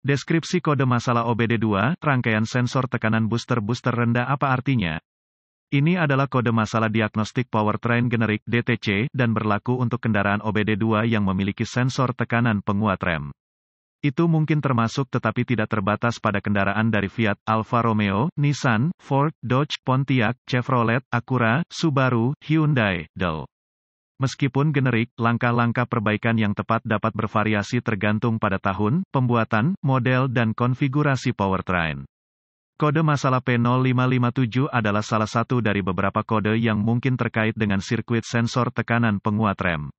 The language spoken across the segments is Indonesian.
Deskripsi kode masalah OBD2, rangkaian sensor tekanan booster rendah apa artinya? Ini adalah kode masalah diagnostik powertrain generik (DTC) dan berlaku untuk kendaraan OBD2 yang memiliki sensor tekanan penguat rem. Itu mungkin termasuk tetapi tidak terbatas pada kendaraan dari Fiat, Alfa Romeo, Nissan, Ford, Dodge, Pontiac, Chevrolet, Acura, Subaru, Hyundai, Dell. Meskipun generik, langkah-langkah perbaikan yang tepat dapat bervariasi tergantung pada tahun, pembuatan, model dan konfigurasi powertrain. Kode masalah P0557 adalah salah satu dari beberapa kode yang mungkin terkait dengan sirkuit sensor tekanan penguat rem.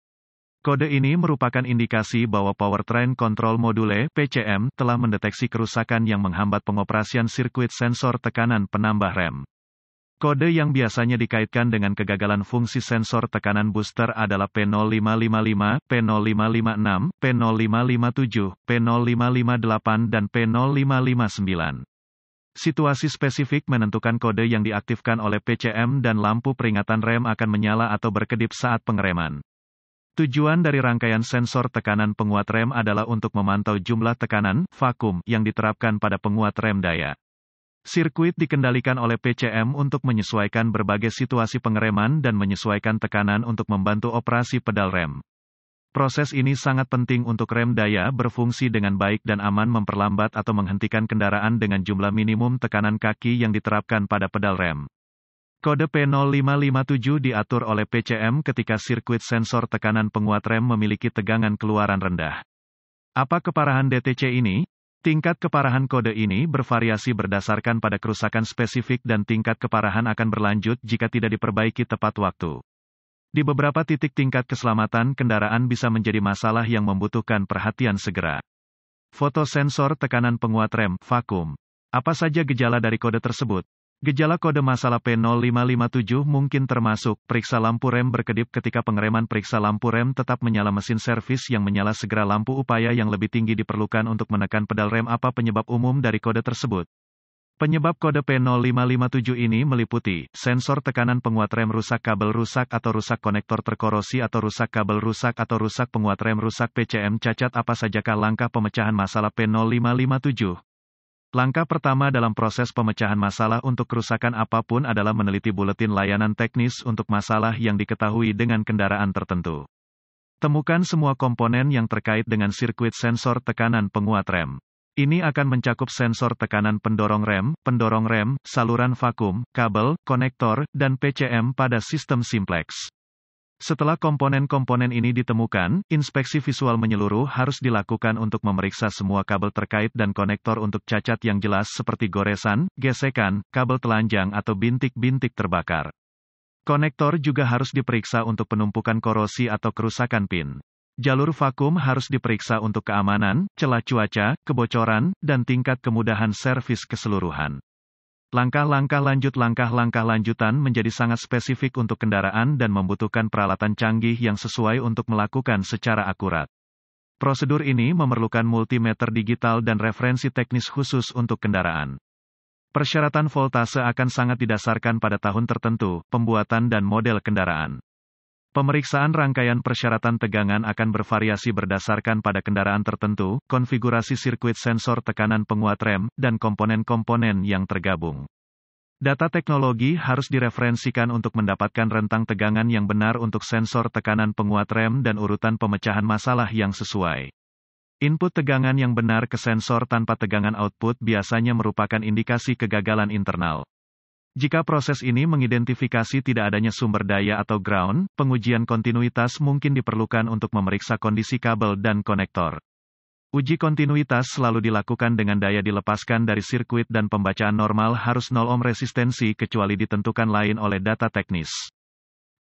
Kode ini merupakan indikasi bahwa Powertrain Control Module (PCM) telah mendeteksi kerusakan yang menghambat pengoperasian sirkuit sensor tekanan penambah rem. Kode yang biasanya dikaitkan dengan kegagalan fungsi sensor tekanan booster adalah P0555, P0556, P0557, P0558 dan P0559. Situasi spesifik menentukan kode yang diaktifkan oleh PCM dan lampu peringatan rem akan menyala atau berkedip saat pengereman. Tujuan dari rangkaian sensor tekanan penguat rem adalah untuk memantau jumlah tekanan, vakum, yang diterapkan pada penguat rem daya. Sirkuit dikendalikan oleh PCM untuk menyesuaikan berbagai situasi pengereman dan menyesuaikan tekanan untuk membantu operasi pedal rem. Proses ini sangat penting untuk rem daya berfungsi dengan baik dan aman memperlambat atau menghentikan kendaraan dengan jumlah minimum tekanan kaki yang diterapkan pada pedal rem. Kode P0557 diatur oleh PCM ketika sirkuit sensor tekanan penguat rem memiliki tegangan keluaran rendah. Apa keparahan DTC ini? Tingkat keparahan kode ini bervariasi berdasarkan pada kerusakan spesifik dan tingkat keparahan akan berlanjut jika tidak diperbaiki tepat waktu. Di beberapa titik tingkat keselamatan kendaraan bisa menjadi masalah yang membutuhkan perhatian segera. Foto sensor tekanan penguat rem, vakum. Apa saja gejala dari kode tersebut? Gejala kode masalah P0557 mungkin termasuk, periksa lampu rem berkedip ketika pengereman, periksa lampu rem tetap menyala, mesin servis yang menyala segera, lampu upaya yang lebih tinggi diperlukan untuk menekan pedal rem. Apa penyebab umum dari kode tersebut? Penyebab kode P0557 ini meliputi, sensor tekanan penguat rem rusak, kabel rusak atau rusak, konektor terkorosi atau rusak, kabel rusak atau rusak, penguat rem rusak, PCM cacat. Apa sajakah langkah pemecahan masalah P0557? Langkah pertama dalam proses pemecahan masalah untuk kerusakan apapun adalah meneliti buletin layanan teknis untuk masalah yang diketahui dengan kendaraan tertentu. Temukan semua komponen yang terkait dengan sirkuit sensor tekanan penguat rem. Ini akan mencakup sensor tekanan pendorong rem, saluran vakum, kabel, konektor, dan PCM pada sistem simplex. Setelah komponen-komponen ini ditemukan, inspeksi visual menyeluruh harus dilakukan untuk memeriksa semua kabel terkait dan konektor untuk cacat yang jelas seperti goresan, gesekan, kabel telanjang atau bintik-bintik terbakar. Konektor juga harus diperiksa untuk penumpukan korosi atau kerusakan pin. Jalur vakum harus diperiksa untuk keamanan, celah cuaca, kebocoran, dan tingkat kemudahan servis keseluruhan. Langkah-langkah lanjutan menjadi sangat spesifik untuk kendaraan dan membutuhkan peralatan canggih yang sesuai untuk melakukan secara akurat. Prosedur ini memerlukan multimeter digital dan referensi teknis khusus untuk kendaraan. Persyaratan voltase akan sangat didasarkan pada tahun tertentu, pembuatan dan model kendaraan. Pemeriksaan rangkaian persyaratan tegangan akan bervariasi berdasarkan pada kendaraan tertentu, konfigurasi sirkuit sensor tekanan penguat rem, dan komponen-komponen yang tergabung. Data teknologi harus direferensikan untuk mendapatkan rentang tegangan yang benar untuk sensor tekanan penguat rem dan urutan pemecahan masalah yang sesuai. Input tegangan yang benar ke sensor tanpa tegangan output biasanya merupakan indikasi kegagalan internal. Jika proses ini mengidentifikasi tidak adanya sumber daya atau ground, pengujian kontinuitas mungkin diperlukan untuk memeriksa kondisi kabel dan konektor. Uji kontinuitas selalu dilakukan dengan daya dilepaskan dari sirkuit dan pembacaan normal harus 0 ohm resistensi kecuali ditentukan lain oleh data teknis.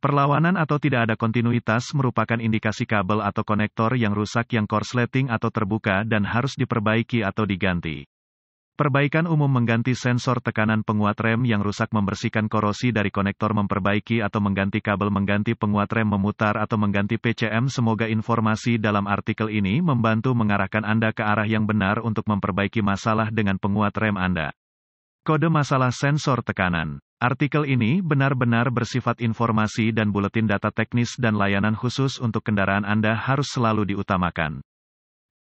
Perlawanan atau tidak ada kontinuitas merupakan indikasi kabel atau konektor yang rusak yang korsleting atau terbuka dan harus diperbaiki atau diganti. Perbaikan umum mengganti sensor tekanan penguat rem yang rusak, membersihkan korosi dari konektor, memperbaiki atau mengganti kabel, mengganti penguat rem, memutar atau mengganti PCM. Semoga informasi dalam artikel ini membantu mengarahkan Anda ke arah yang benar untuk memperbaiki masalah dengan penguat rem Anda. Kode masalah sensor tekanan. Artikel ini benar-benar bersifat informasi dan buletin data teknis dan layanan khusus untuk kendaraan Anda harus selalu diutamakan.